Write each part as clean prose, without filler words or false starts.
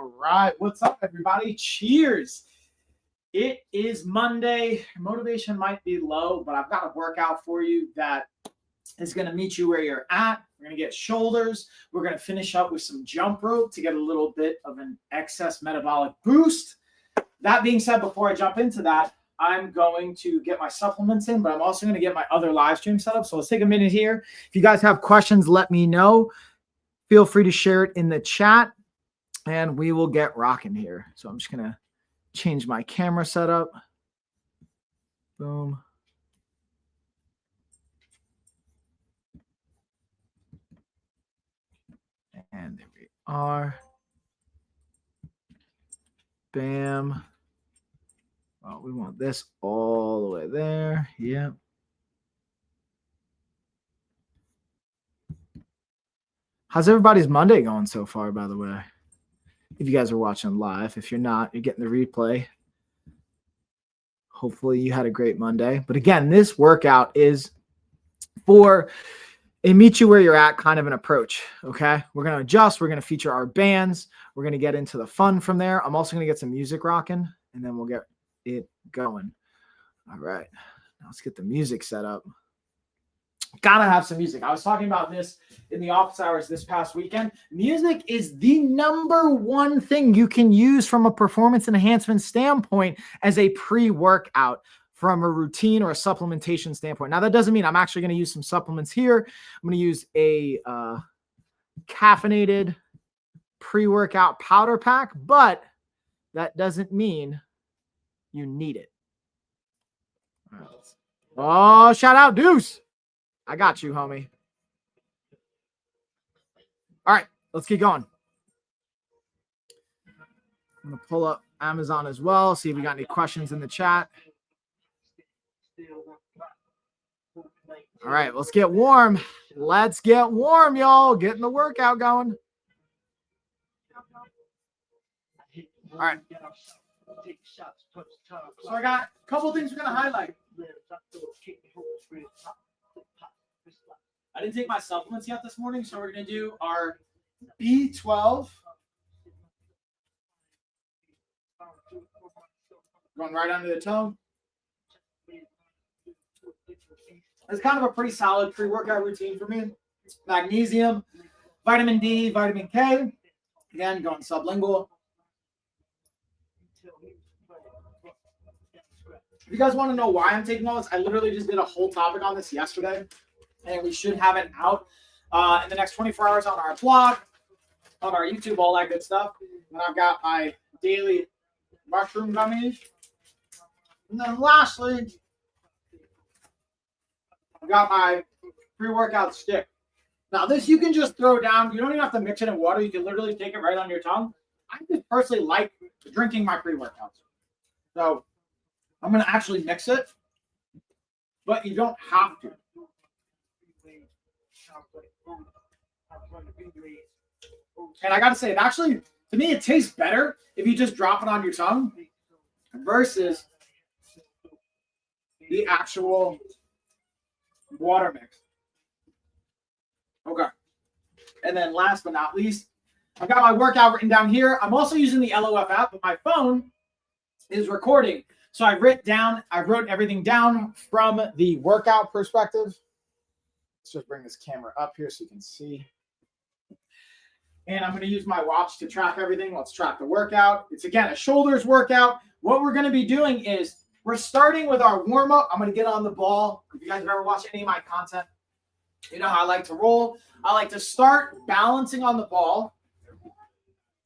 All right. What's up, everybody? Cheers. It is Monday. Motivation might be low, but I've got a workout for you that is going to meet you where you're at. We're going to get shoulders. We're going to finish up with some jump rope to get a little bit of an excess metabolic boost. That being said, before I jump into that, I'm going to get my supplements in, but I'm also going to get my other live stream set up. So let's take a minute here. If you guys have questions, let me know. Feel free to share it in the chat and we will get rocking here. So I'm just going to change my camera setup. Boom. And there we are. Bam. Oh, we want this all the way there. Yep. How's everybody's Monday going so far, by the way? If you guys are watching live. If you're not, you're getting the replay. Hopefully you had a great Monday. But again, this workout is for a meet you where you're at kind of an approach, okay? We're going to adjust. We're going to feature our bands. We're going to get into the fun from there. I'm also going to get some music rocking, and then we'll get it going. All right. Now let's get the music set up. Gotta have some music. I was talking about this in the office hours this past weekend. Music is the number one thing you can use from a performance enhancement standpoint as a pre-workout from a routine or a supplementation standpoint. Now, that doesn't mean I'm actually going to use some supplements here. I'm going to use a caffeinated pre-workout powder pack, but that doesn't mean you need it. Oh, shout out Deuce. I got you, homie. All right, let's keep going. I'm going to pull up Amazon as well, see if we got any questions in the chat. All right, let's get warm. Let's get warm, y'all. Getting the workout going. All right. So I got a couple things we're going to highlight. I didn't take my supplements yet this morning, so we're going to do our B12. Going right under the tongue. It's kind of a pretty solid pre-workout routine for me. Magnesium, vitamin D, vitamin K. Again, going sublingual. If you guys want to know why I'm taking all this, I literally just did a whole topic on this yesterday. And we should have it out in the next 24 hours on our blog, on our YouTube, all that good stuff. And I've got my daily mushroom gummies. And then lastly, I've got my pre-workout stick. Now, this you can just throw down. You don't even have to mix it in water. You can literally take it right on your tongue. I just personally like drinking my pre-workouts. So I'm going to actually mix it, but you don't have to. And I gotta say, it actually, to me, it tastes better if you just drop it on your tongue versus the actual water mix. Okay. And then last but not least, I've got my workout written down here. I'm also using the LOF app, but my phone is recording. So I wrote everything down from the workout perspective. Let's just bring this camera up here so you can see. And I'm going to use my watch to track everything. Let's track the workout. It's, again, a shoulders workout. What we're going to be doing is we're starting with our warm-up. I'm going to get on the ball. If you guys have ever watched any of my content, you know how I like to roll. I like to start balancing on the ball.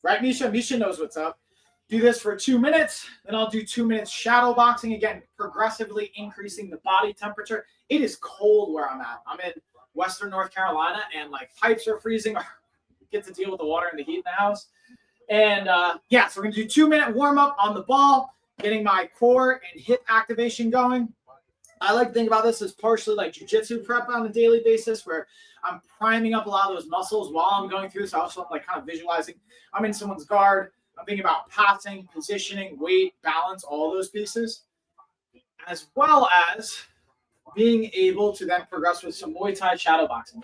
Right, Misha? Misha knows what's up. Do this for 2 minutes. Then I'll do 2 minutes shadow boxing. Again, progressively increasing the body temperature. It is cold where I'm at. I'm in Western North Carolina, and like pipes are freezing. Get to deal with the water and the heat in the house. And yeah, so we're going to do 2 minute warm up on the ball, getting my core and hip activation going. I like to think about this as partially like jiu-jitsu prep on a daily basis, where I'm priming up a lot of those muscles while I'm going through. So I also like kind of visualizing I'm in someone's guard. I'm thinking about passing, positioning, weight, balance, all those pieces, as well as being able to then progress with some Muay Thai shadow boxing.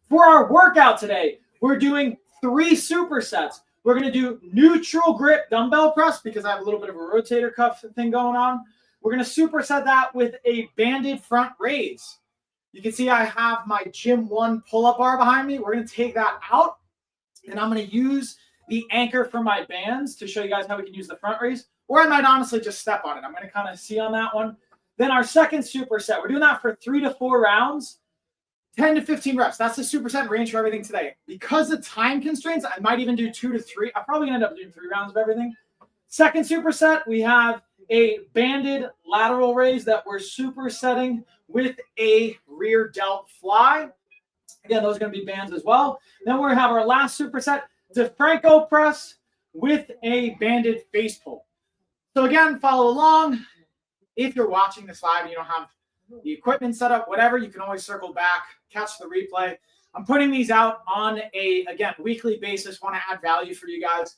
For our workout today, we're doing 3 supersets. We're going to do neutral grip dumbbell press because I have a little bit of a rotator cuff thing going on. We're going to superset that with a banded front raise. You can see I have my Gym 1 pull-up bar behind me. We're going to take that out, and I'm going to use the anchor for my bands to show you guys how we can use the front raise, or I might honestly just step on it. I'm going to kind of see on that one. Then our second superset, we're doing that for 3 to 4 rounds, 10 to 15 reps. That's the superset range for everything today. Because of time constraints, I might even do 2 to 3. I'm probably going to end up doing 3 rounds of everything. Second superset, we have a banded lateral raise that we're supersetting with a rear delt fly. Again, those are going to be bands as well. Then we're going to have our last superset, DeFranco press with a banded face pull. So again, follow along. If you're watching this live and you don't have the equipment set up, whatever, you can always circle back, catch the replay. I'm putting these out on a, again, weekly basis. Want to add value for you guys.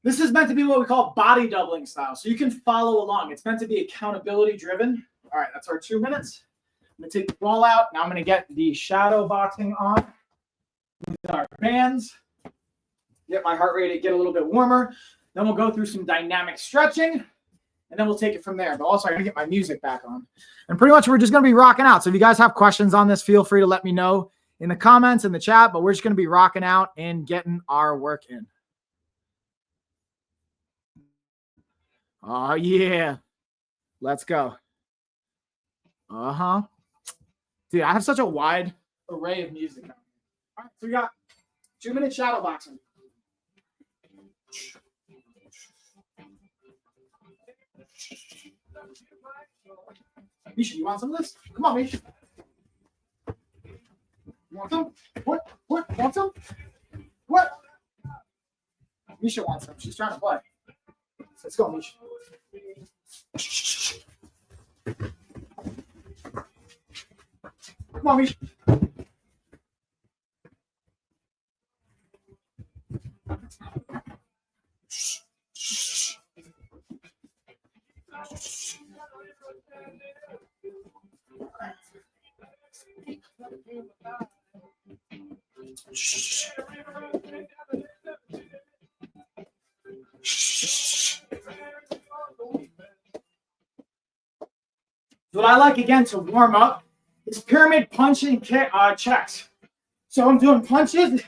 This is meant to be what we call body doubling style. So you can follow along. It's meant to be accountability driven. All right, that's our 2 minutes. I'm going to take the ball out. Now I'm going to get the shadow boxing on with our bands. Get my heart rate to get a little bit warmer. Then we'll go through some dynamic stretching, and then we'll take it from there. But also, I'm going to get my music back on. And pretty much we're just going to be rocking out. So if you guys have questions on this, feel free to let me know in the comments, in the chat. But we're just going to be rocking out and getting our work in. Oh, yeah. Let's go. Uh-huh. Dude, I have such a wide array of music. All right, so we got 2-minute shadow boxing. Misha, you want some of this? Come on, Misha. You want some? What? Want some? What? Misha wants some. She's trying to play. Let's go, Misha. Come on, Misha. What I like, again, to warm up is pyramid punching checks. So I'm doing punches,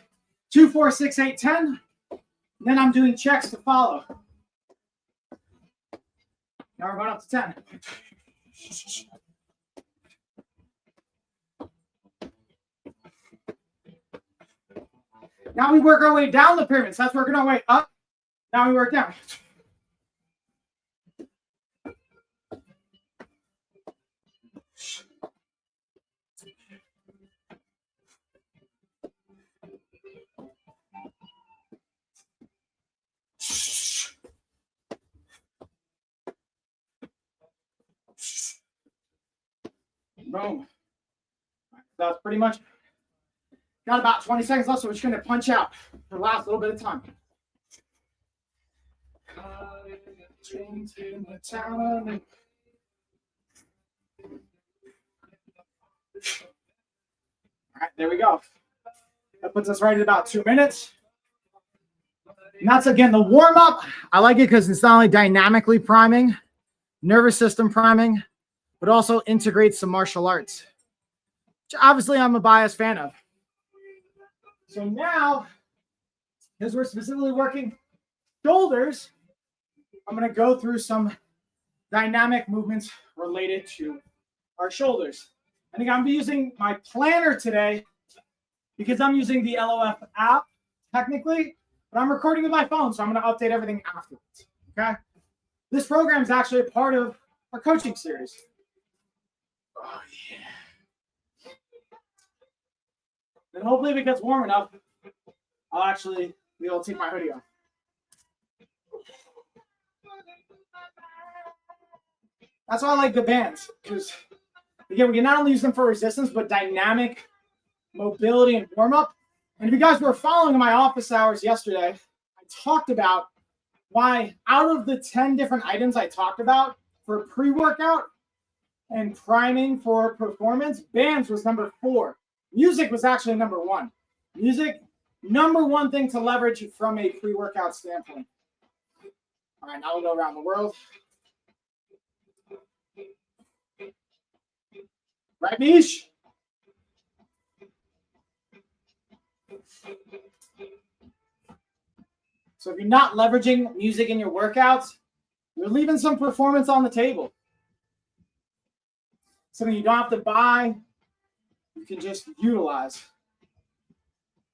2, 4, 6, 8, 10. And then I'm doing checks to follow. Now we're going up to 10. Now we work our way down the pyramid. So that's working our way up. Now we work down. Boom. That's pretty much got about 20 seconds left, so we're just going to punch out for the last little bit of time. All right, there we go. That puts us right at about 2 minutes. And that's, again, the warm-up. I like it because it's not only dynamically priming, nervous system priming, but also integrates some martial arts, which obviously I'm a biased fan of. So now, because we're specifically working shoulders, I'm going to go through some dynamic movements related to our shoulders. I think I'm using my planner today because I'm using the LOF app technically, but I'm recording with my phone, so I'm going to update everything afterwards. Okay? This program is actually a part of our coaching series. Oh, yeah. And hopefully if it gets warm enough, I'll actually be able to take my hoodie off. That's why I like the bands, because, again, we can not only use them for resistance, but dynamic mobility and warm-up. And if you guys were following my office hours yesterday, I talked about why out of the 10 different items I talked about for pre-workout and priming for performance, bands was number 4. Music was actually number 1. Music Number one thing to leverage from a pre-workout standpoint. All right, now we'll go around the world. Right, Mish? So if you're not leveraging music in your workouts, you're leaving some performance on the table. Something you don't have to buy, you can just utilize.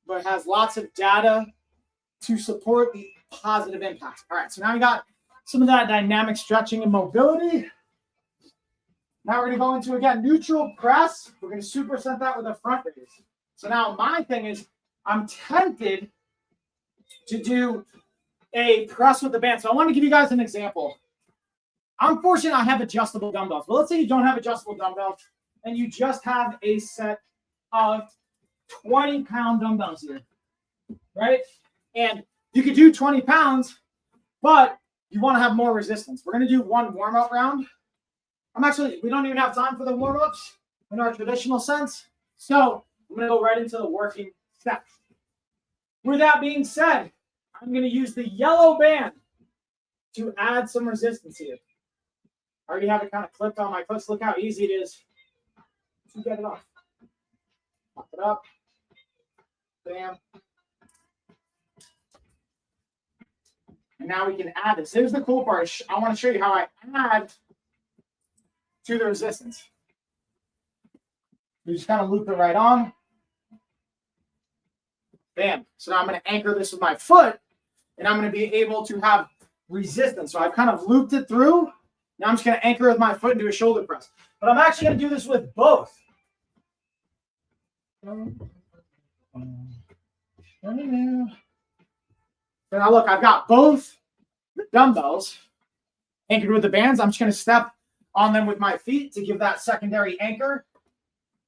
But it has lots of data to support the positive impact. All right, so now we got some of that dynamic stretching and mobility. Now we're going to go into, again, neutral press. We're going to superset that with a front raise. So now my thing is, I'm tempted to do a press with the band. So I want to give you guys an example. I'm fortunate I have adjustable dumbbells. But let's say you don't have adjustable dumbbells and you just have a set of 20-pound dumbbells here, right? And you could do 20 pounds, but you want to have more resistance. We're going to do one warm-up round. We don't even have time for the warm-ups in our traditional sense. So I'm going to go right into the working steps. With that being said, I'm going to use the yellow band to add some resistance here. I already have it kind of clipped on my clips. Look how easy it is to get it off. Pop it up. Bam. And now we can add this. Here's the cool part. I want to show you how I add to the resistance. You just kind of loop it right on. Bam. So now I'm going to anchor this with my foot, and I'm going to be able to have resistance. So I've kind of looped it through. Now I'm just going to anchor with my foot and do a shoulder press. But I'm actually going to do this with both. So now look, I've got both the dumbbells anchored with the bands. I'm just going to step on them with my feet to give that secondary anchor.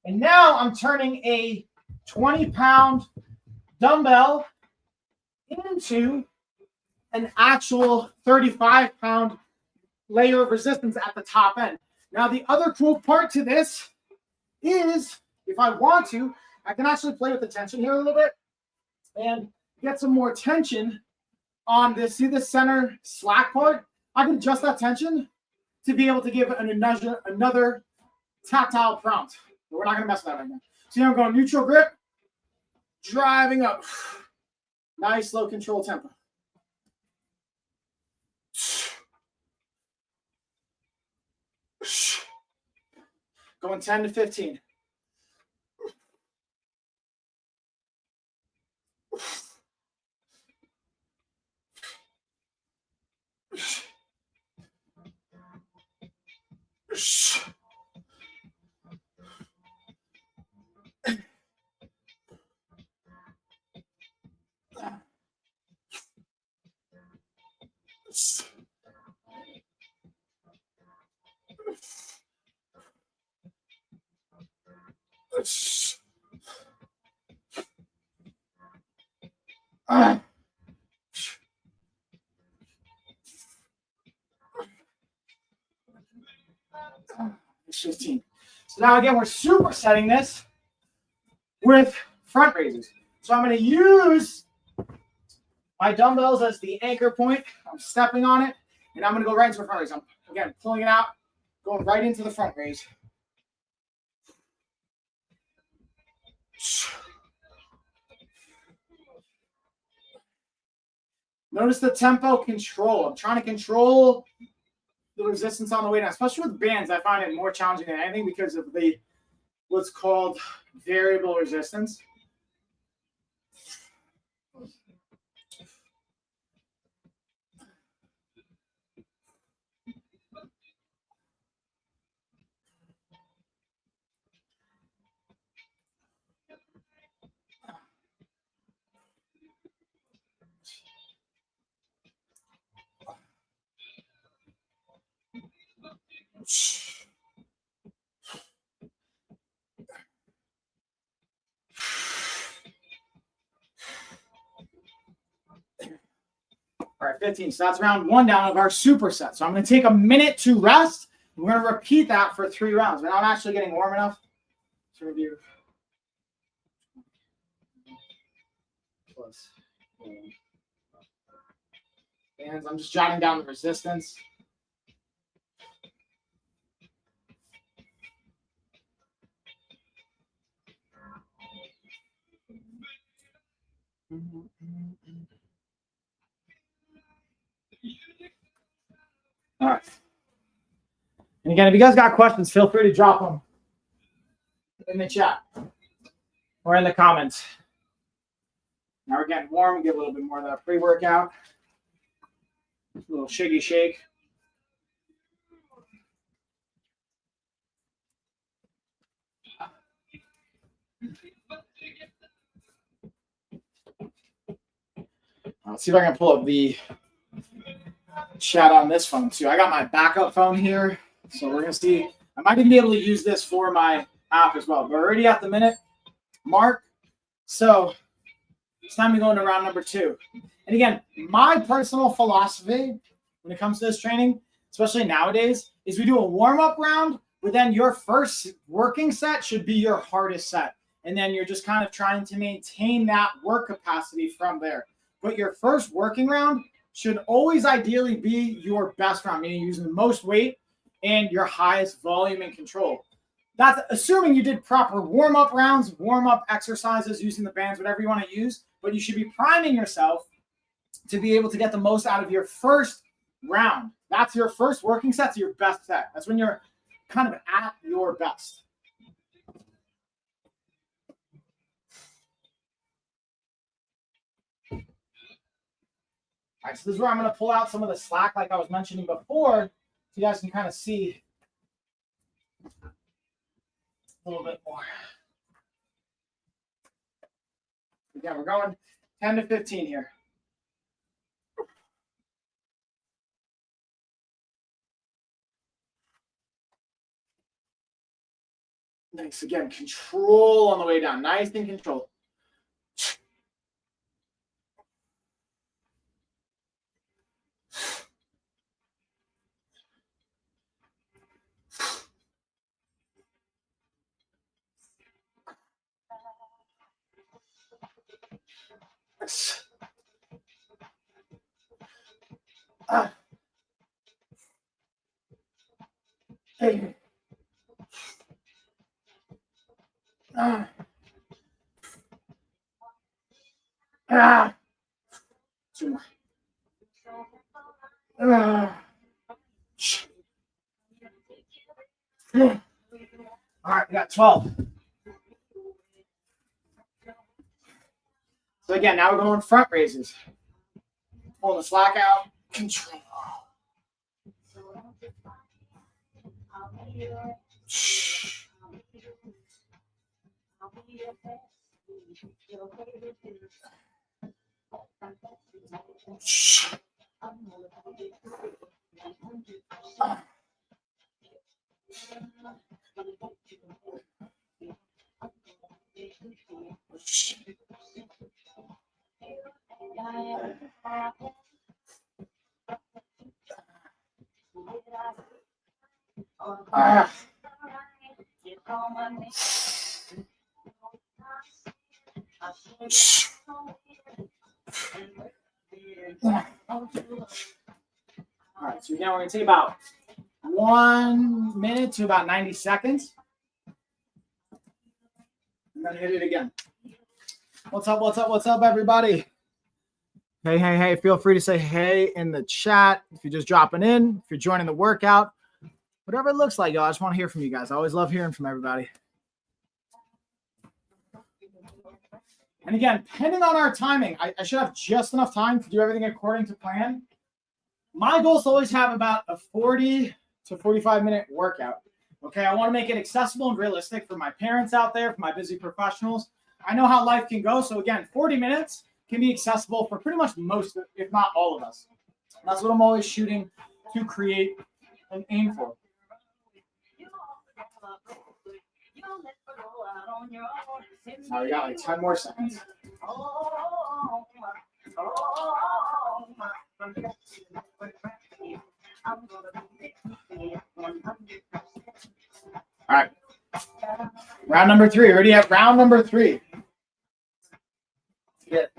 And now I'm turning a 20-pound dumbbell into an actual 35-pound layer of resistance at the top end. Now, the other cool part to this is, if I want to, I can actually play with the tension here a little bit and get some more tension on this. See the center slack part? I can adjust that tension to be able to give another tactile prompt. But we're not going to mess with that right now. So here I'm going neutral grip, driving up. Nice low control tempo. Going 10 to 15. It's 15. So now again, we're supersetting this with front raises. So I'm going to use my dumbbells as the anchor point. I'm stepping on it, and I'm going to go right into the front raise. I'm, again, pulling it out, going right into the front raise. Notice the tempo control. I'm trying to control the resistance on the way down, especially with bands. I find it more challenging than anything because of the what's called variable resistance. All right, 15. So that's round one down of our superset. So I'm going to take a minute to rest. We're going to repeat that for 3 rounds. But I'm actually getting warm enough to review. close. Bands, I'm just jotting down the resistance. All right. And again, if you guys got questions, feel free to drop them in the chat or in the comments. Now we're getting warm. Get a little bit more of that pre-workout. A little shiggy shake. Let's see if I can pull up the chat on this phone too. I got my backup phone here, so we're gonna see. I might even be able to use this for my app as well. We're already at the minute mark, so it's time to go into round number 2. And again, my personal philosophy when it comes to this training, especially nowadays, is we do a warm-up round, but then your first working set should be your hardest set. And then you're just kind of trying to maintain that work capacity from there. But your first working round should always ideally be your best round, meaning using the most weight and your highest volume and control. That's assuming you did proper warm-up rounds, warm-up exercises using the bands, whatever you want to use, but you should be priming yourself to be able to get the most out of your first round. That's your first working set to your best set. That's when you're kind of at your best. All right, so this is where I'm going to pull out some of the slack like I was mentioning before, so you guys can kind of see a little bit more. Again, we're going 10 to 15 here. Nice. Again, control on the way down. Nice and control. Hey. 2 more. All right, we got 12. So again, now we're going front raises. Pull the slack out. Control. All right, so now we're going to take about 1 minute to about 90 seconds. And then hit it again. What's up, what's up, what's up, everybody? Hey, hey, hey, feel free to say hey in the chat if you're just dropping in, if you're joining the workout, whatever it looks like, y'all. I just want to hear from you guys. I always love hearing from everybody. And again, depending on our timing, I should have just enough time to do everything according to plan. My goal is to always have about a 40 to 45-minute workout. Okay, I want to make it accessible and realistic for my parents out there, for my busy professionals. I know how life can go. So again, 40 minutes can be accessible for pretty much most, if not all of us. And that's what I'm always shooting to create and aim for. Now we got like 10 more seconds. All right. Round number 3. Already at round number 3. Get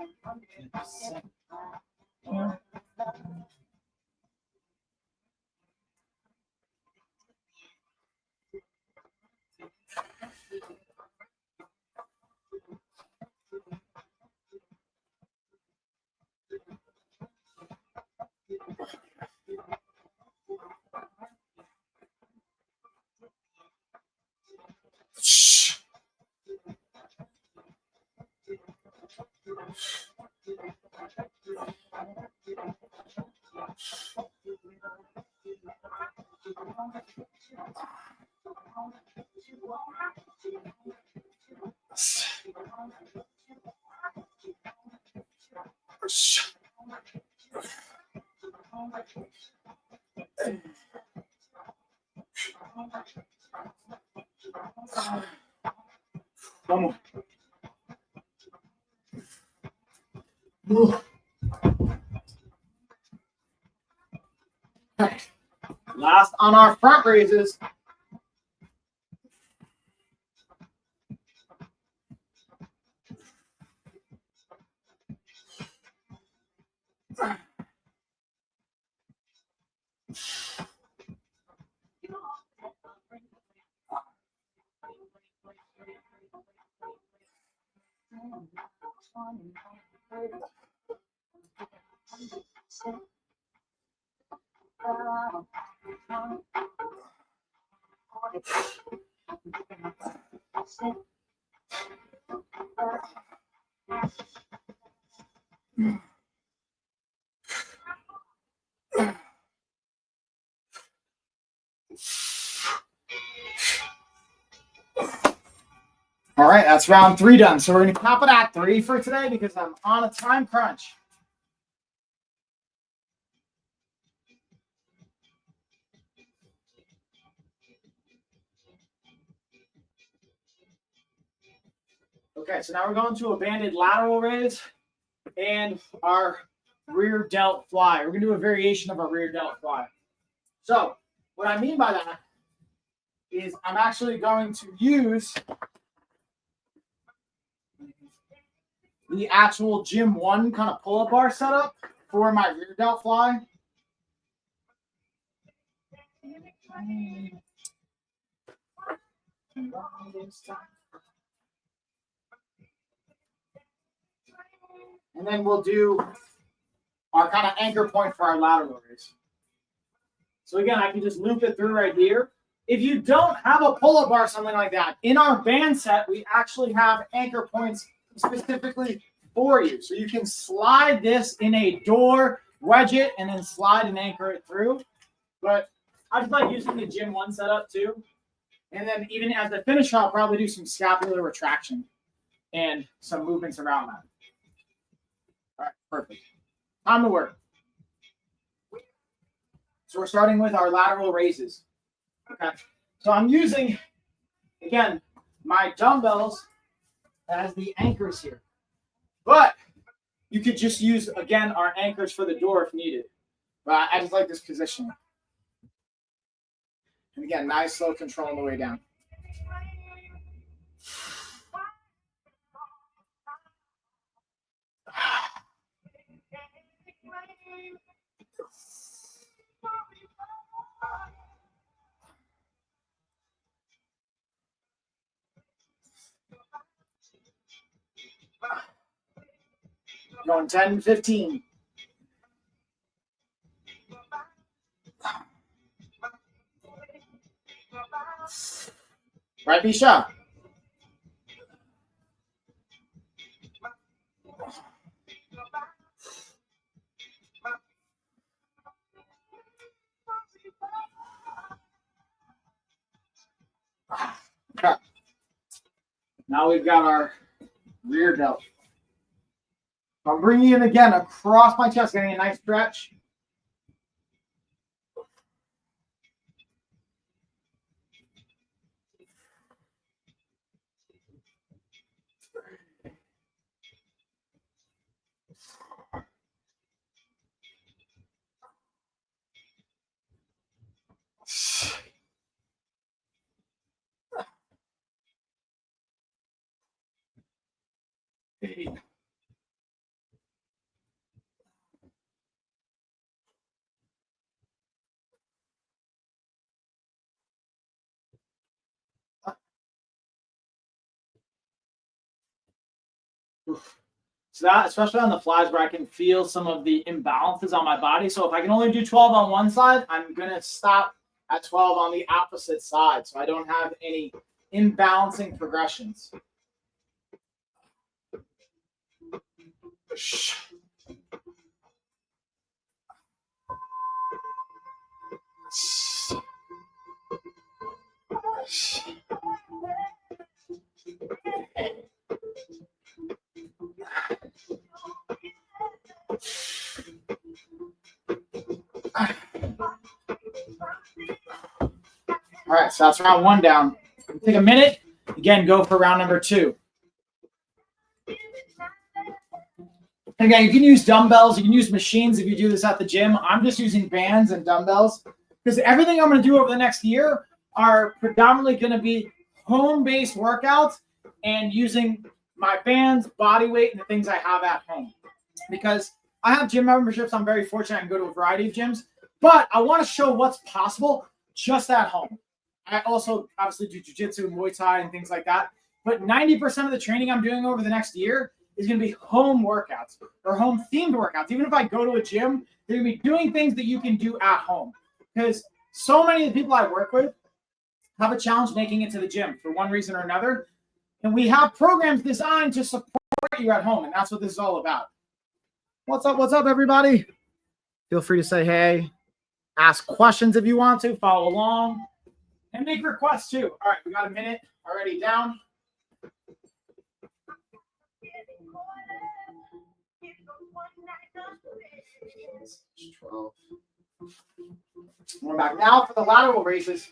One more. Ooh. Last on our front raises. All right, that's round 3 done. So we're going to cap it at 3 for today because I'm on a time crunch. Okay, so now we're going to a banded lateral raise and our rear delt fly. We're going to do a variation of our rear delt fly. So what I mean by that is I'm actually going to use the actual Gym 1 kind of pull-up bar setup for my rear delt fly. And then we'll do our kind of anchor point for our lateral raise. So again, I can just loop it through right here. If you don't have a pull-up bar or something like that, in our band set, we actually have anchor points specifically for you. So you can slide this in a door, wedge it, and then slide and anchor it through. But I just like using the Gym 1 setup too. And then even as a finisher, I'll probably do some scapular retraction and some movements around that. All right, perfect. Time to work. So we're starting with our lateral raises. Okay. So I'm using, again, my dumbbells as the anchors here. But you could just use, again, our anchors for the door if needed. But I just like this position. And again, nice slow control on the way down. Going 10, 15. Right, Bisha? Okay. Now we've got our rear delt. So I'm bringing it again across my chest, getting a nice stretch. So that, especially on the flies where I can feel some of the imbalances on my body. So if I can only do 12 on one side, I'm going to stop at 12 on the opposite side so I don't have any imbalancing progressions. All right, so that's round one down. Take a minute. Again, go for round number 2. Again, you can use dumbbells. You can use machines if you do this at the gym. I'm just using bands and dumbbells because everything I'm going to do over the next year are predominantly going to be home-based workouts and using my bands, body weight, and the things I have at home. Because I have gym memberships. I'm very fortunate I can go to a variety of gyms. But I want to show what's possible just at home. I also obviously do jiu-jitsu, Muay Thai, and things like that. But 90% of the training I'm doing over the next year is going to be home workouts or home-themed workouts. Even if I go to a gym, they're going to be doing things that you can do at home. Because so many of the people I work with have a challenge making it to the gym for one reason or another. And we have programs designed to support you at home, and that's what this is all about. What's up, everybody? Feel free to say hey, ask questions if you want to, follow along, and make requests too. All right, we got a minute already down. We're back now for the lateral raises.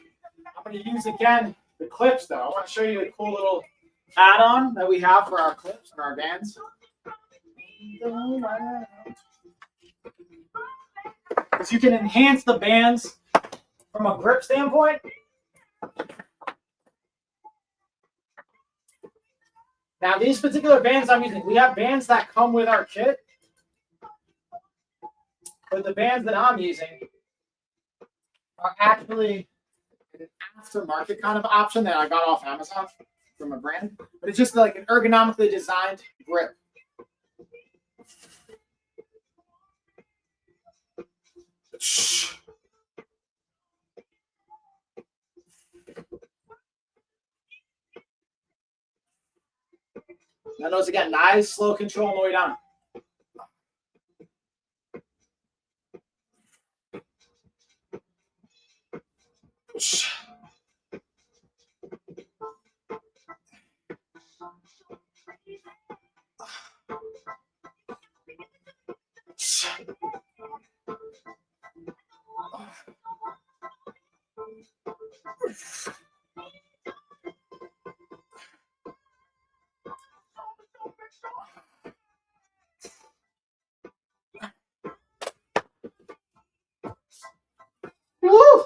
I'm going to use again the clips though. I want to show you a cool little add-on that we have for our clips and our bands. Because you can enhance the bands from a grip standpoint. Now, these particular bands I'm using, we have bands that come with our kit. But the bands that I'm using are actually an aftermarket kind of option that I got off Amazon from a brand. But it's just like an ergonomically designed grip. Now notice again, nice, slow control on the way down. Woo!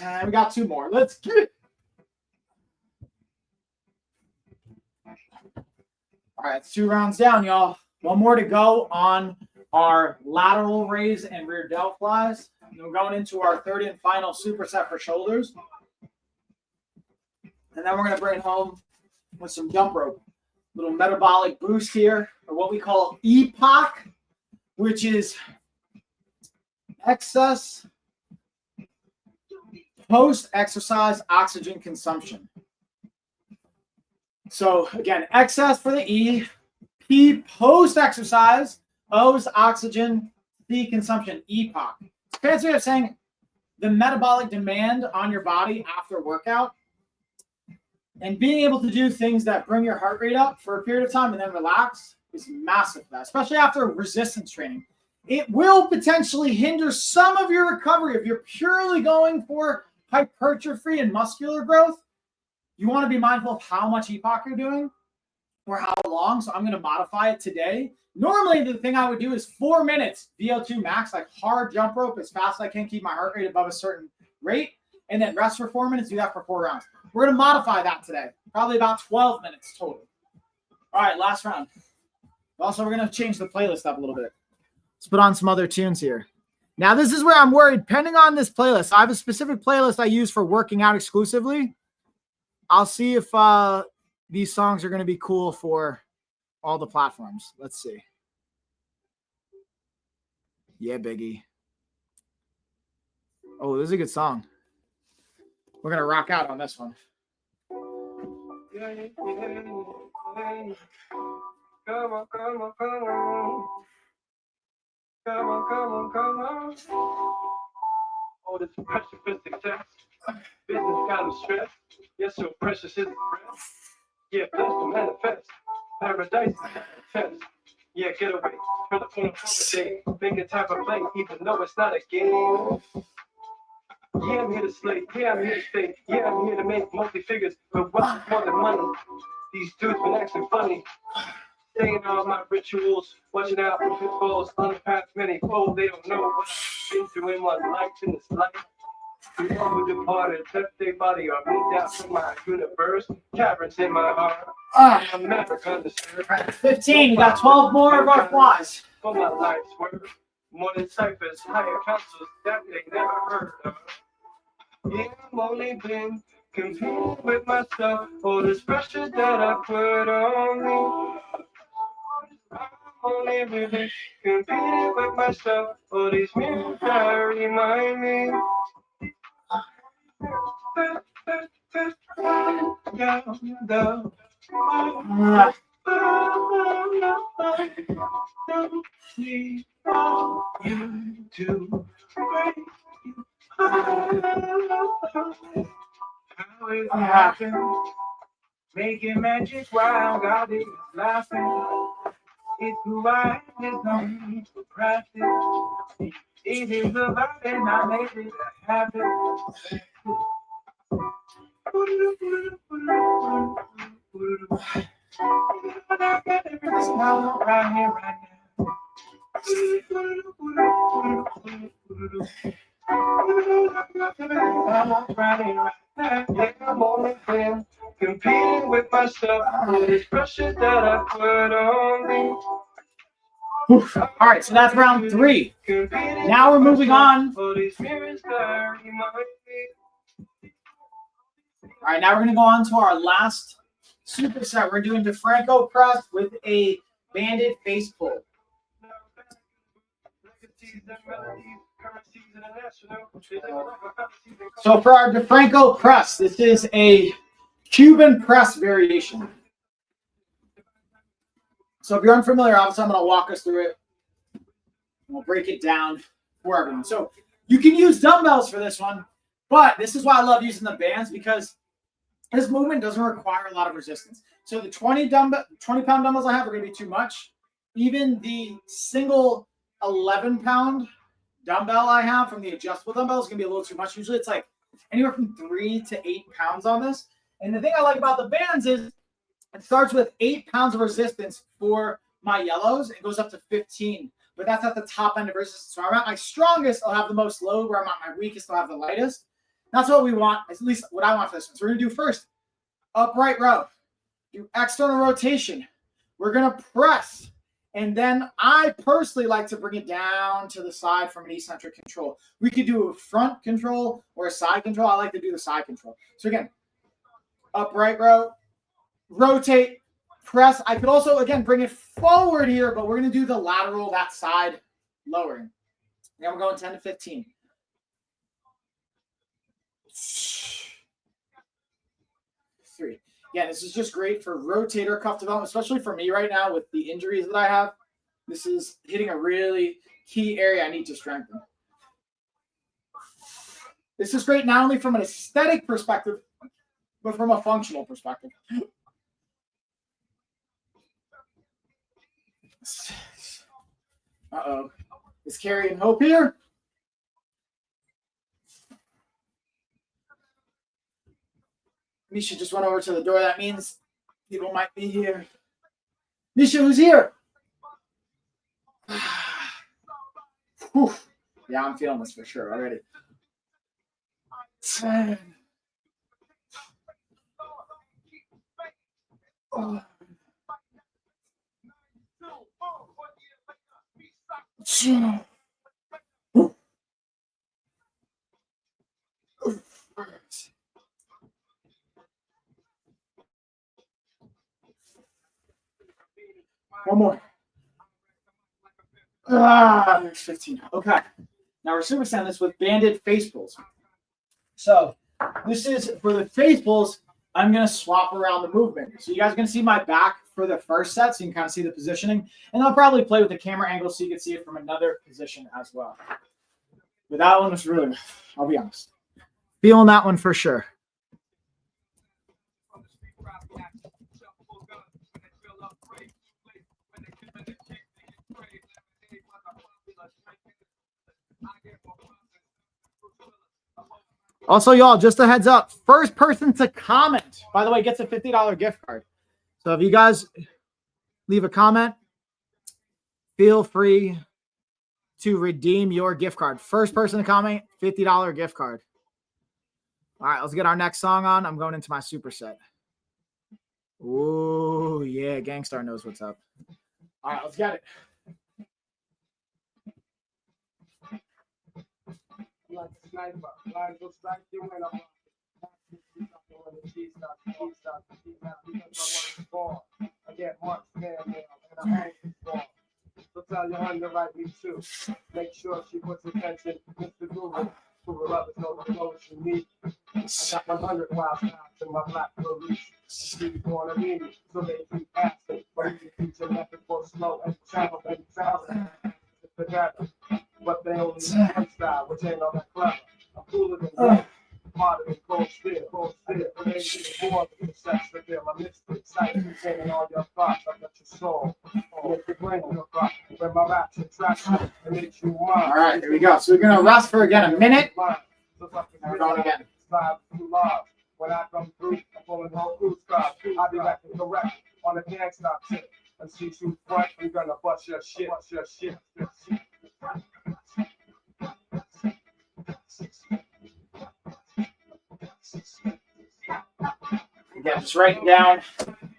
And we got 2 more. Let's get it. All right, it's 2 rounds down, y'all. 1 more to go on our lateral raise and rear delt flies. And we're going into our 3rd and final superset for shoulders. And then we're going to bring it home with some jump rope. Little metabolic boost here, or what we call EPOC, which is excess post-exercise oxygen consumption. So again, excess for the E, P post-exercise, O is oxygen, C consumption, EPOC. It's fancy way of saying the metabolic demand on your body after workout, and being able to do things that bring your heart rate up for a period of time and then relax is massive for that, especially after resistance training. It will potentially hinder some of your recovery if you're purely going for hypertrophy and muscular growth. You want to be mindful of how much EPOC you're doing or how long. So I'm going to modify it today. Normally, the thing I would do is 4 minutes VO2 max, like hard jump rope as fast as I can, keep my heart rate above a certain rate, and then rest for 4 minutes, do that for 4 rounds. We're going to modify that today, probably about 12 minutes total. All right, last round. Also, we're going to change the playlist up a little bit. Let's put on some other tunes here. Now, this is where I'm worried. Depending on this playlist, I have a specific playlist I use for working out exclusively. I'll see if these songs are going to be cool for all the platforms. Let's see. Yeah, Biggie. Oh, this is a good song. We're going to rock out on this one. Yeah. Come on. Come on. Oh, this pressure for success. Business kind of stress. Yes, so precious is the breath. Yeah, blessed to manifest. Paradise test. Yeah, get away. Turn the phone day. Make it time for play, even though it's not a game. Yeah, I'm here to slay. Yeah, I'm here to stay. Yeah, I'm here to make multi-figures. But what's more than money? These dudes been acting funny. Saying all my rituals, watching out for pitfalls, unpacked many folds. They don't know what I've been through in my life in this life. We all who departed, left their body are moved out from my universe. Caverns in my heart. I'm never understood. 15, we got 12 more of our flies. For my life's work, more than ciphers, higher councils that they never heard of. Yeah, I'm only been competing with myself for this pressure that I put on me. I'm only really competing with myself for these mirrors that remind me. How it happened? Making magic while God is laughing. It's who I am, there's no need for practice. It is the vibe and I made it happen. Right here, right now. Yeah, I'm only been competing with myself for this pressure that I put on me. All right, so that's round 3. Now we're moving on. All right, now we're going to go on to our last superset. We're doing DeFranco press with a banded face pull. So for our DeFranco press, this is a Cuban press variation. So if you're unfamiliar, obviously I'm going to walk us through it. We'll break it down for everyone. So you can use dumbbells for this one, but this is why I love using the bands, because this movement doesn't require a lot of resistance. So the 20-pound dumbbells I have are going to be too much. Even the single 11-pound dumbbell I have from the adjustable dumbbell is going to be a little too much. Usually it's like anywhere from 3 to 8 pounds on this. And the thing I like about the bands is it starts with 8 pounds of resistance for my yellows. It goes up to 15, but that's at the top end of resistance. So I'm at my strongest, I'll have the most load. Where I'm at my weakest, I'll have the lightest. That's what we want, at least what I want for this one. So we're going to do first upright row, do external rotation. We're going to press. And then I personally like to bring it down to the side from an eccentric control. We could do a front control or a side control. I like to do the side control. So again, upright row, rotate, press. I could also, again, bring it forward here, but we're going to do the lateral, that side lowering. Then we're going 10 to 15. 3. Yeah, this is just great for rotator cuff development, especially for me right now with the injuries that I have. This is hitting a really key area I need to strengthen. This is great not only from an aesthetic perspective, but from a functional perspective. Uh-oh. Is carrying hope here? Misha just went over to the door. That means people might be here. Misha, who's here? Whew. Yeah, I'm feeling this for sure already. 10. Oh. 2. One more. There's 15. Okay. Now we're supersetting this with banded face pulls. So this is for the face pulls. I'm going to swap around the movement. So you guys are going to see my back for the first set, so you can kind of see the positioning. And I'll probably play with the camera angle so you can see it from another position as well. But that one was really, I'll be honest, feeling that one for sure. Also, y'all, just a heads up, first person to comment, by the way, gets a $50 gift card. So if you guys leave a comment, feel free to redeem your gift card. First person to comment, $50 gift card. All right, let's get our next song on. I'm going into my superset. Ooh, yeah, Gangstar knows what's up. All right, let's get it. Like a sniper, line will strike you when I'm I get much man mail and I hang ball. So tell your honey to write me too. Make sure she puts attention. Mr. Google, who will love us know the clothes you need. I got 100 wild times in my black police. She's going to meet me, so they keep asking. But you can teach your method for slow and travel and travel. Together. But they only one style, which ain't all that clever. I'm cooler than that, harder than cold steel. Cold steel, related to the war, the sex reveal. I'm excited, containing all your thoughts. I got your soul. Make your brain your thought. When my raps attract you, it makes you mine. All right, here we go. So we're gonna rest for again a minute. And we're going again. When I come through, I'm pulling whole cruise cars. I'll be back and correct on a gangsta tip. And see you front, I'm gonna bust your shit, bust your shit. Again, just writing down,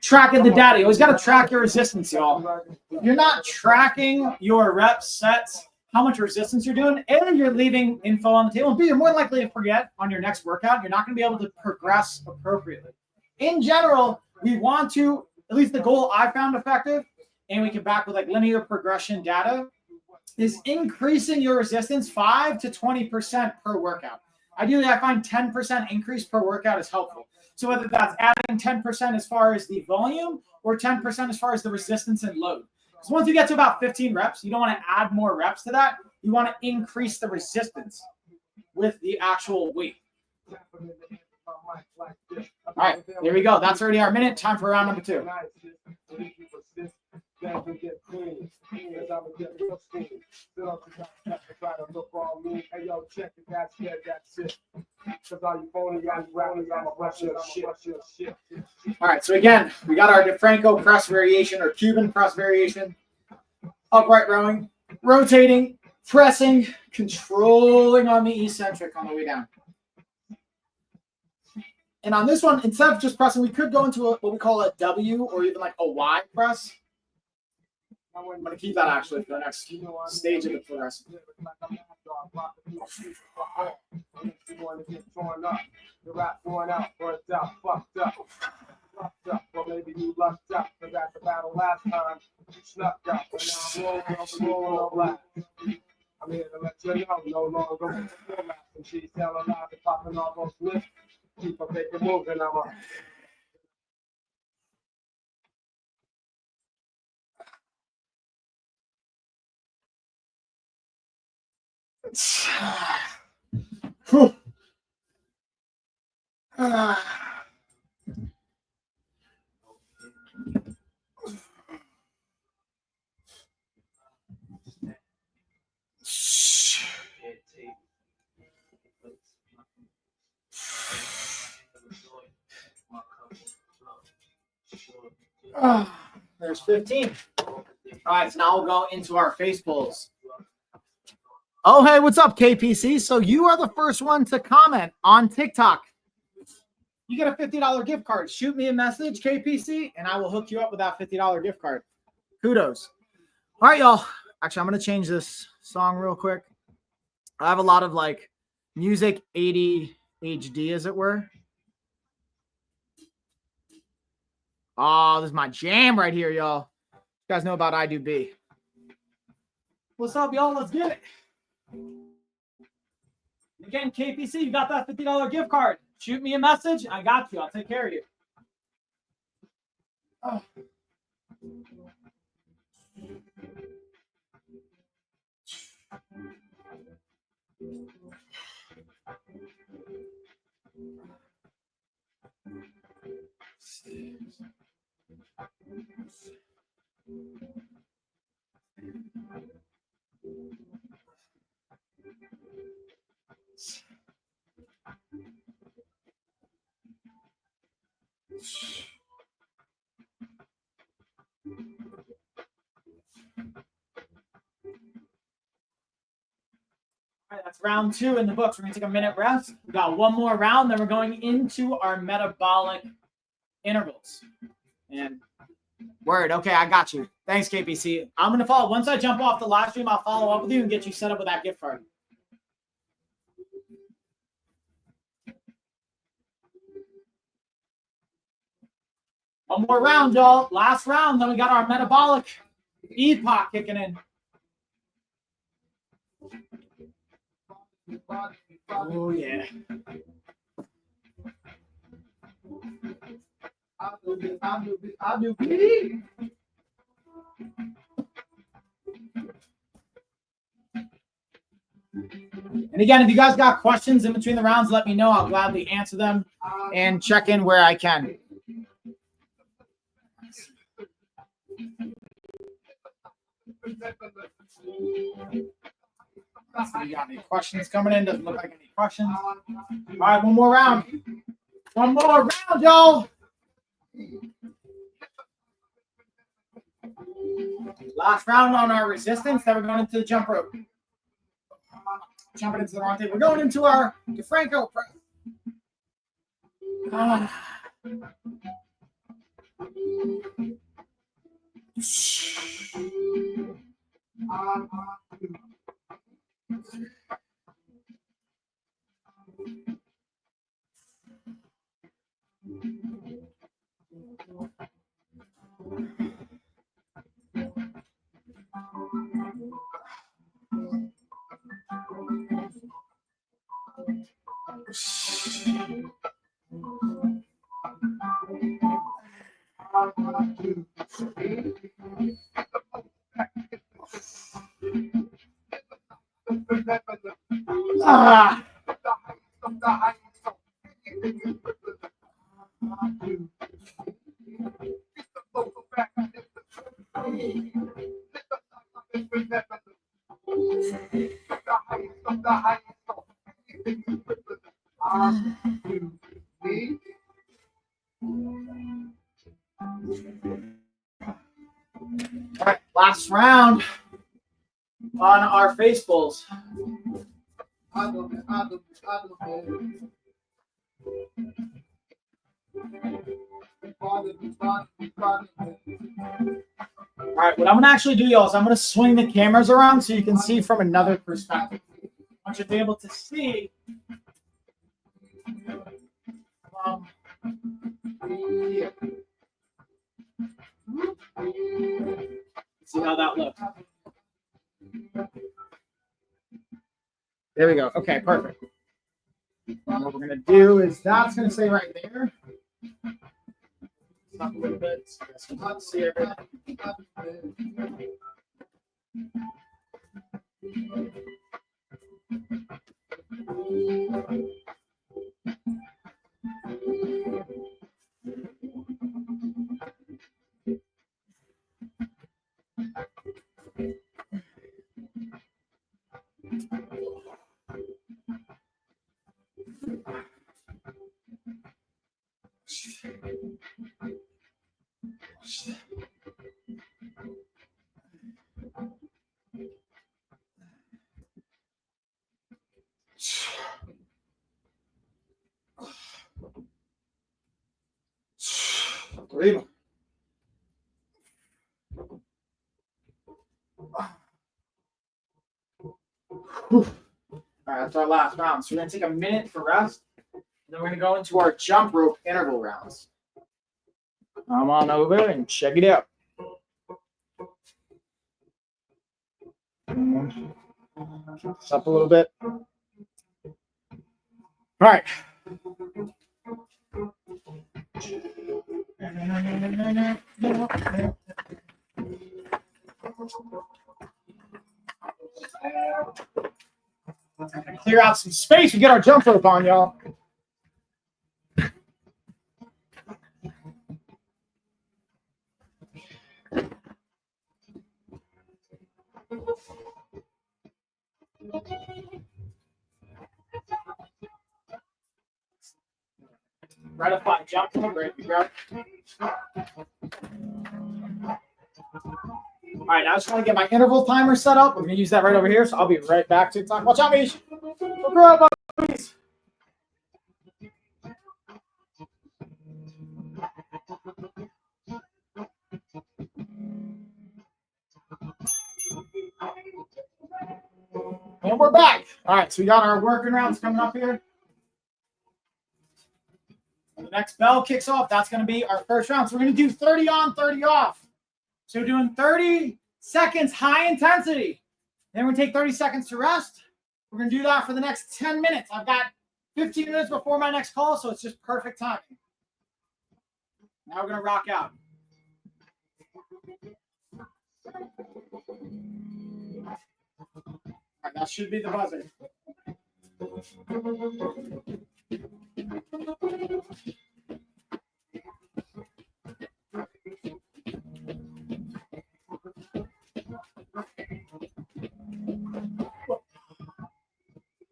tracking the data. You always got to track your resistance, y'all. If you're not tracking your reps, sets, how much resistance you're doing, A, you're leaving info on the table, and B, you're more likely to forget on your next workout. You're not going to be able to progress appropriately. In general, we want to, at least the goal I found effective, and we can back with like linear progression data, is increasing your resistance 5 to 20% per workout. Ideally, I find 10% increase per workout is helpful. So whether that's adding 10% as far as the volume or 10% as far as the resistance and load. Because once you get to about 15 reps, you don't want to add more reps to that. You want to increase the resistance with the actual weight. All right, there we go. That's already our minute. Time for round number 2. All right, so again, we got our DeFranco press variation or Cuban press variation. Upright rowing, rotating, pressing, controlling on the eccentric on the way down. And on this one, instead of just pressing, we could go into what we call a W or even like a Y press. I'm going to keep that actually for the next stage of the progression. Well, maybe you lucked up, but at the battle last time, you snuck up, but now I'm rolling. I'm here to let you know, no longer And she's selling a lot, popping off on Swift. Keep her making moves, and I'm a Whew. There's 15. All right, so now we'll go into our face pulls. Oh, hey, what's up, KPC? So you are the first one to comment on TikTok. You get a $50 gift card. Shoot me a message, KPC, and I will hook you up with that $50 gift card. Kudos. All right, y'all. Actually, I'm going to change this song real quick. I have a lot of like music 80 HD, as it were. Oh, this is my jam right here, y'all. You guys know about I Do B. What's up, y'all? Let's get it. Again, KPC, you got that $50 gift card. Shoot me a message. I got you. I'll take care of you. Oh. All right, that's round 2 in the books. We're going to take a minute rest. We got one more round, then we're going into our metabolic intervals. And word, okay, I got you. Thanks, KPC. I'm going to follow. Once I jump off the live stream, I'll follow up with you and get you set up with that gift card. One more round, y'all. Last round, then we got our metabolic EPOC kicking in. Oh, yeah. I do. And again, if you guys got questions in between the rounds, let me know. I'll gladly answer them and check in where I can. So you got any questions coming in? Doesn't look like any questions. All right, one more round. One more round, y'all. Last round on our resistance. Then we're going into the jump rope. Jumping into the wrong thing. We're going into our DeFranco press. All right, last round on our face pulls. All right, what I'm going to actually do, y'all, is I'm going to swing the cameras around so you can see from another perspective. I want you to be able to see see how that looks. There we go. Okay, perfect. we're going to do is that's going to stay right there. Stop a little bit. So let's see everything. Arriba. All right, that's our last round. So we're going to take a minute for rest, and then we're going to go into our jump rope interval rounds. Come on over and check it out. This up a little bit. All right. Clear out some space and get our jump rope on, y'all. Right up on jump rope, right? All right, now I just want to get my interval timer set up. We're going to use that right over here, so I'll be right back to talk. Watch out, Mish. Go grow up, please. And we're back. All right, so we got our working rounds coming up here. When the next bell kicks off, that's going to be our first round. So we're going to do 30 on, 30 off. So we're doing 30 seconds high intensity. Then we're going to take 30 seconds to rest. We're going to do that for the next 10 minutes. I've got 15 minutes before my next call, so it's just perfect timing. Now we're going to rock out. All right, that should be the buzzer.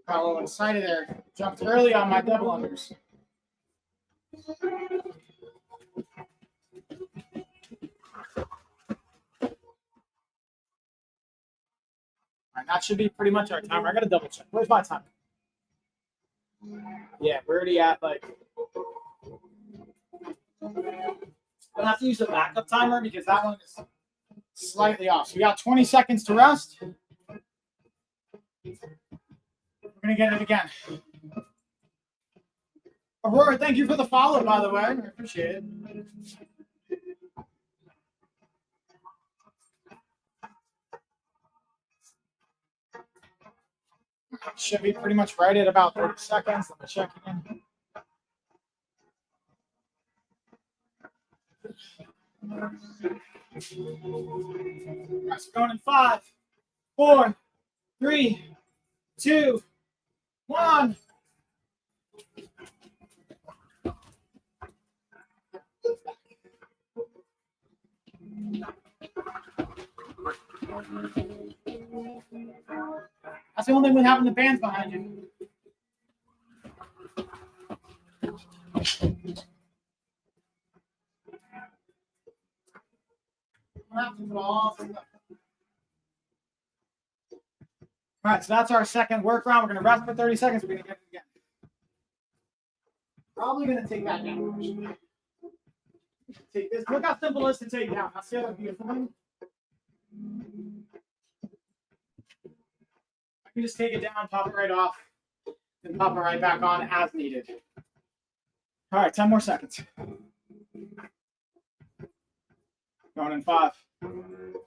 Got a little excited there. Jumped early on my double unders. Right, that should be pretty much our timer. I got to double check. Where's my timer? Yeah, we're already at like. I'll have to use the backup timer because that one is slightly off. So we got 20 seconds to rest. We're going to get it again. Aurora, thank you for the follow, by the way. I appreciate it. Should be pretty much right at about 30 seconds. Let me check again. Right, so going in 5, 4, 3, 2, 1. That's the only thing with having the bands behind you. All right, so that's our second work round. We're going to rest for 30 seconds. We're going to get it again. Probably going to take that down. Take this. Look how simple it is to take down. That's the other beautiful thing. I can just take it down, pop it right off, and pop it right back on as needed. All right, 10 more seconds. Going in 5,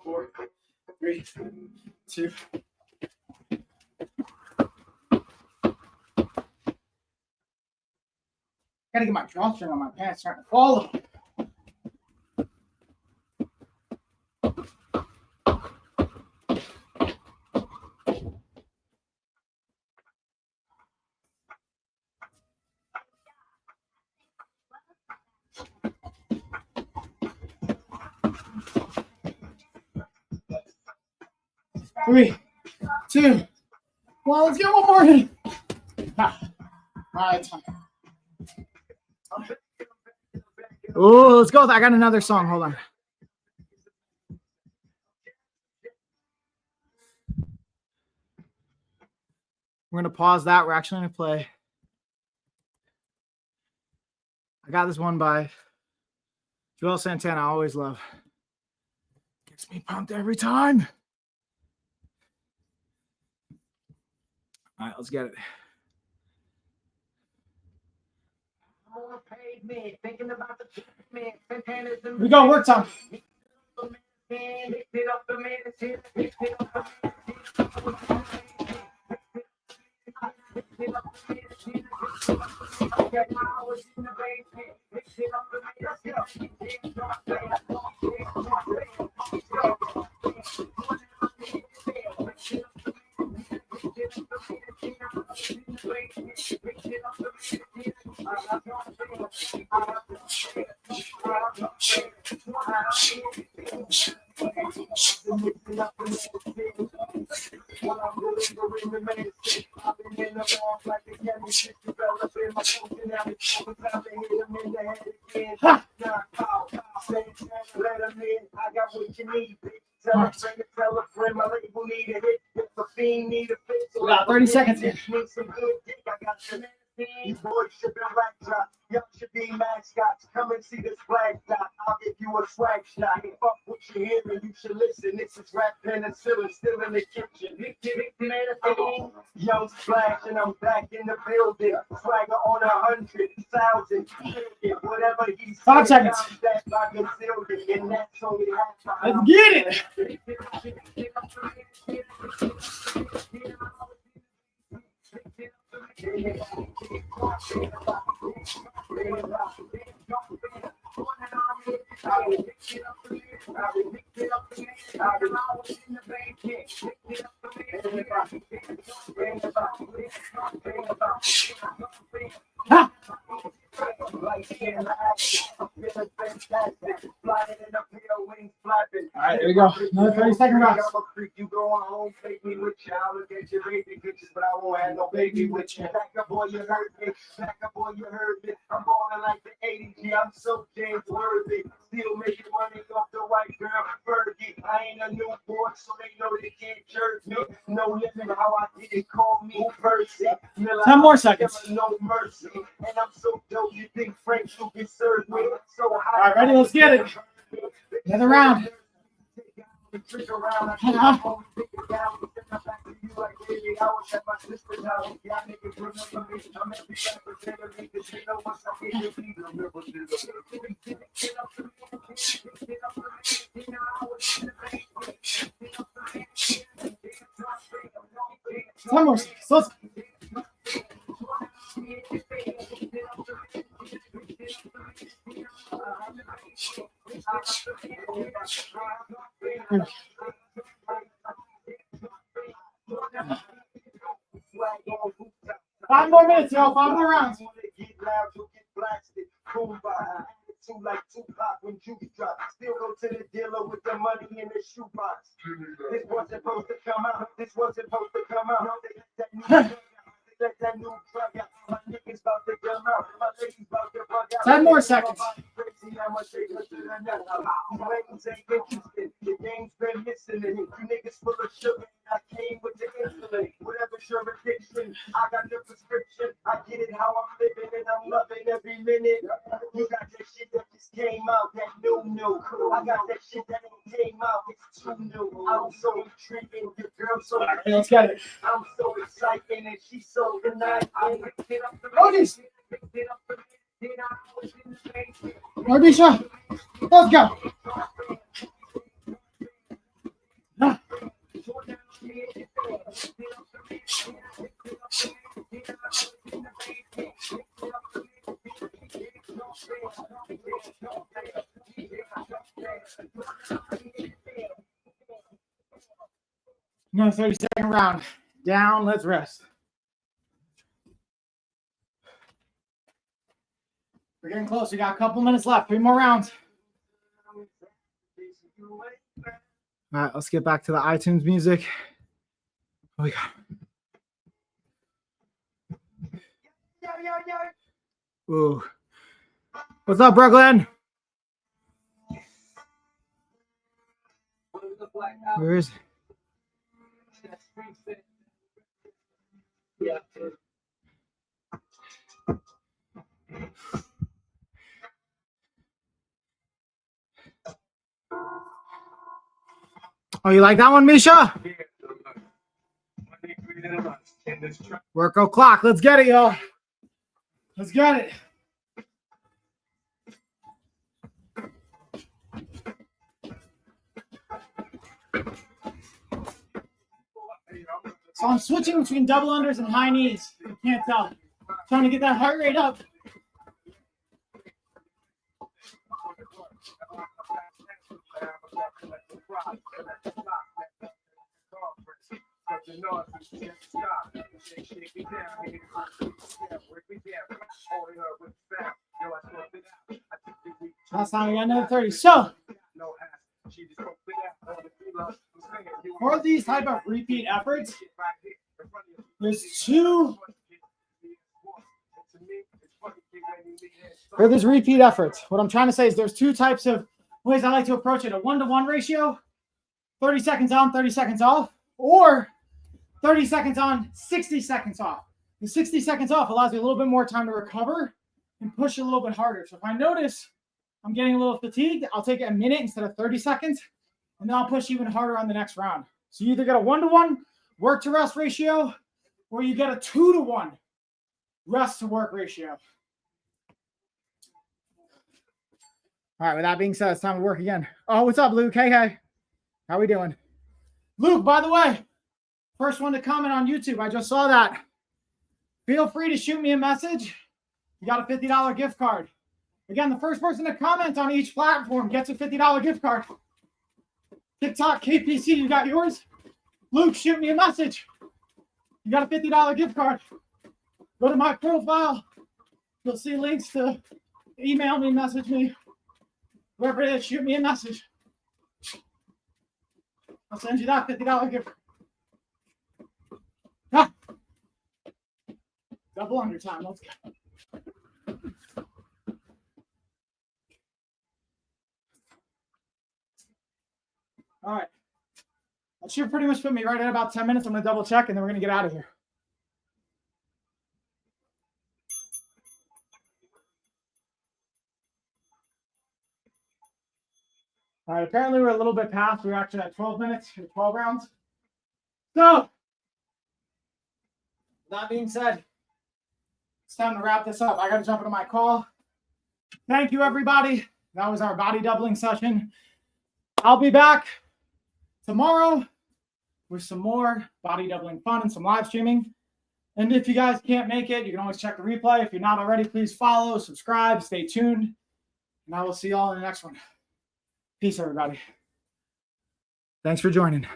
4, 3, 2. Gotta get my drawstring on my pants starting to fall. Three, 2, 1. Let's get one more hit. All right. Oh, let's go. I got another song. Hold on. We're going to pause that. We're actually going to play. I got this one by Joel Santana. I always love. Gets me pumped every time. All right, let's get it. Here we go, work time. We got 30 seconds here. These boys should be black. Y'all should be mascots. Come and see this flag dot. I'll give you a swag shot. Fuck what you hear and you should listen. This is rap penicillin still in the kitchen. Young Splash and I'm back in the building. Swagger on 100,000. Whatever he said. 5 seconds. And that's only half. Let's get it. Ha! All right, there we go. Another 30-second round. You going home, take me with you. I'll look at your baby pictures, but I won't have no baby with you. Back up, boy, you heard me. Back up, boy, you heard me. I'm balling like the 80s. Yeah, I'm so James worthy. Still making money off the white girl, Fergie. I ain't a newborn, so they know they can't jerk me. No limit how I did it. Call me Percy. 10 more seconds. No mercy. And I'm so dope, you think Frank can serve me. So All right, ready? Let's get it. Another round. One more. So Five more minutes, yo. 5 more rounds. Like Tupac when juice drop. Still go to the dealer with the money in the shoebox. This wasn't supposed to come out. This wasn't supposed to come out. They let that new drug out. My niggas about to come out. My ladies about to bug out. 10 more seconds. The game's been missing it. You niggas full of sugar. I came with the insulin. Whatever's your addiction, I got the prescription. I get it how I'm living and I'm loving every minute. You got that shit that just came out, that new. I got that shit that ain't came out, it's too new. I'm so intriguing, your girl so Let's get it. I'm so exciting and she's so denied. Odis. Odisha. Let's go. Another 30-second round. Down, let's rest. We're getting close. We got a couple minutes left. 3 more rounds. All right, let's get back to the iTunes music. What we got? Ooh. What's up, Brooklyn? Where is it? Oh, you like that one, Misha? Workout clock. Let's get it, y'all. Let's get it. So I'm switching between double unders and high knees. You can't tell. Trying to get that heart rate up. Last time we got another 30. So for these type of repeat efforts, there's two. For these repeat efforts, what I'm trying to say is there's two types of ways I like to approach it. A 1-to-1 ratio, 30 seconds on, 30 seconds off, or 30 seconds on, 60 seconds off. The 60 seconds off allows me a little bit more time to recover and push a little bit harder. So if I notice I'm getting a little fatigued, I'll take a minute instead of 30 seconds, and then I'll push even harder on the next round. So you either get a 1-to-1 work to rest ratio, or you get a 2-to-1 rest to work ratio. All right, with that being said, it's time to work again. Oh, what's up, Luke? Hey. How we doing? Luke, by the way, first one to comment on YouTube. I just saw that. Feel free to shoot me a message. You got a $50 gift card. Again, the first person to comment on each platform gets a $50 gift card. TikTok, KPC, you got yours? Luke, shoot me a message. You got a $50 gift card. Go to my profile. You'll see links to email me, message me. Whoever it is, shoot me a message. I'll send you that $50 gift. Ah. Double under time. Let's go. All right. That should pretty much put me right at about 10 minutes. I'm going to double check, and then we're going to get out of here. All right, apparently we're a little bit past. We're actually at 12 minutes, 12 rounds. So, that being said, it's time to wrap this up. I got to jump into my call. Thank you, everybody. That was our body doubling session. I'll be back tomorrow with some more body doubling fun and some live streaming. And if you guys can't make it, you can always check the replay. If you're not already, please follow, subscribe, stay tuned. And I will see you all in the next one. Peace, everybody. Thanks for joining.